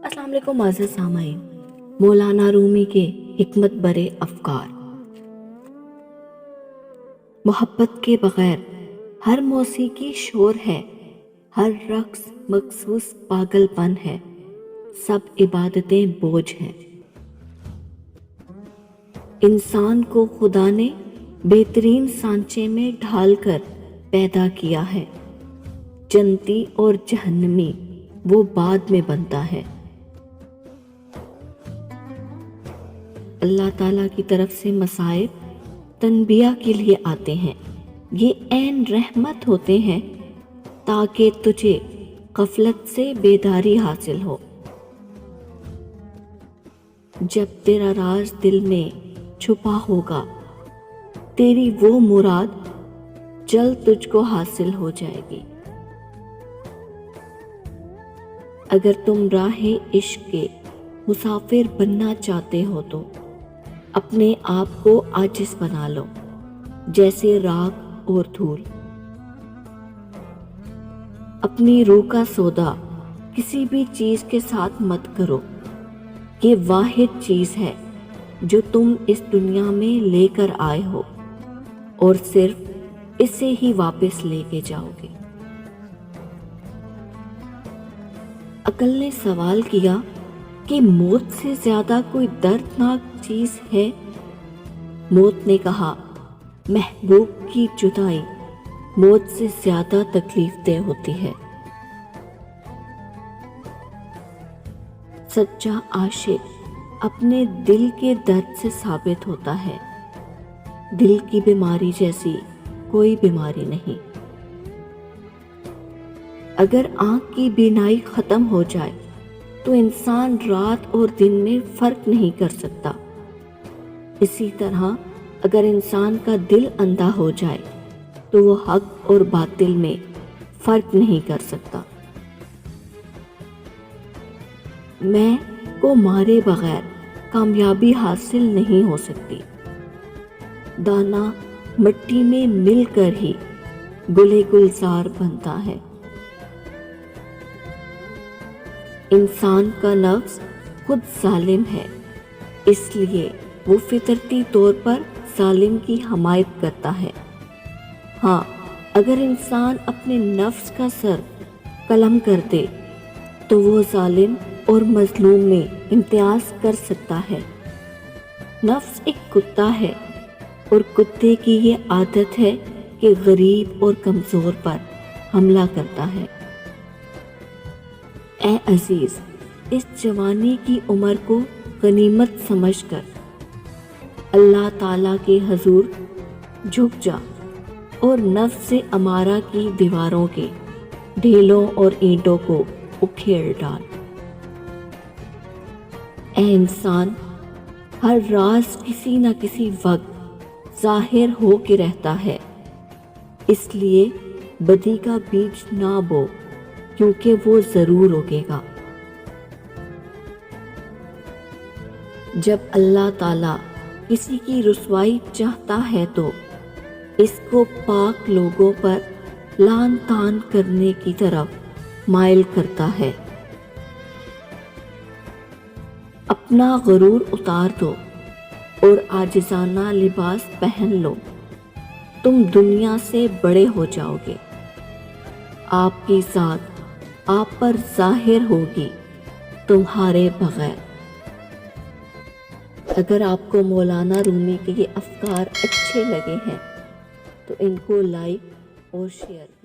السلام علیکم معزز سامعین، مولانا رومی کے حکمت برے افکار۔ محبت کے بغیر ہر موسیقی شور ہے، ہر رقص مخصوص پاگل پن ہے، سب عبادتیں بوجھ ہیں۔ انسان کو خدا نے بہترین سانچے میں ڈھال کر پیدا کیا ہے، جنتی اور جہنمی وہ بعد میں بنتا ہے۔ اللہ تعالیٰ کی طرف سے مصائب تنبیہ کے لیے آتے ہیں، یہ عین رحمت ہوتے ہیں تاکہ تجھے غفلت سے بیداری حاصل ہو۔ جب تیرا راز دل میں چھپا ہوگا، تیری وہ مراد جلد تجھ کو حاصل ہو جائے گی۔ اگر تم راہ عشق کے مسافر بننا چاہتے ہو تو اپنے آپ کو عاجز بنا لو، جیسے راکھ اور دھول۔ اپنی روح کا سودا کسی بھی چیز کے ساتھ مت کرو، یہ واحد چیز ہے جو تم اس دنیا میں لے کر آئے ہو اور صرف اسے ہی واپس لے کے جاؤ گے۔ عقل نے سوال کیا کہ موت سے زیادہ کوئی دردناک چیز ہے؟ موت نے کہا، محبوب کی جدائی موت سے زیادہ تکلیف دہ ہوتی ہے۔ سچا عاشق اپنے دل کے درد سے ثابت ہوتا ہے، دل کی بیماری جیسی کوئی بیماری نہیں۔ اگر آنکھ کی بینائی ختم ہو جائے تو انسان رات اور دن میں فرق نہیں کر سکتا، اسی طرح اگر انسان کا دل اندھا ہو جائے تو وہ حق اور باطل میں فرق نہیں کر سکتا۔ میں کو مارے بغیر کامیابی حاصل نہیں ہو سکتی، دانا مٹی میں مل کر ہی گلے گلزار بنتا ہے۔ انسان کا نفس خود ظالم ہے، اس لیے وہ فطرتی طور پر ظالم کی حمایت کرتا ہے۔ ہاں، اگر انسان اپنے نفس کا سر قلم کر دے تو وہ ظالم اور مظلوم میں امتیاز کر سکتا ہے۔ نفس ایک کتا ہے اور کتے کی یہ عادت ہے کہ غریب اور کمزور پر حملہ کرتا ہے۔ اے عزیز، اس جوانی کی عمر کو غنیمت سمجھ کر اللہ تعالیٰ کے حضور جھک جا اور نفس امارہ کی دیواروں کے ڈھیلوں اور اینٹوں کو اکھیڑ ڈال۔ اے انسان، ہر راز کسی نہ کسی وقت ظاہر ہو کے رہتا ہے، اس لیے بدی کا بیج نہ بو کیونکہ وہ ضرور اگے گا۔ جب اللہ تعالیٰ کسی کی رسوائی چاہتا ہے تو اس کو پاک لوگوں پر لعن طعن کرنے کی طرف مائل کرتا ہے۔ اپنا غرور اتار دو اور عاجزانہ لباس پہن لو، تم دنیا سے بڑے ہو جاؤ گے، آپ کی ذات آپ پر ظاہر ہوگی تمہارے بغیر۔ اگر آپ کو مولانا رومی کے یہ افکار اچھے لگے ہیں تو ان کو لائک اور شیئر کریں۔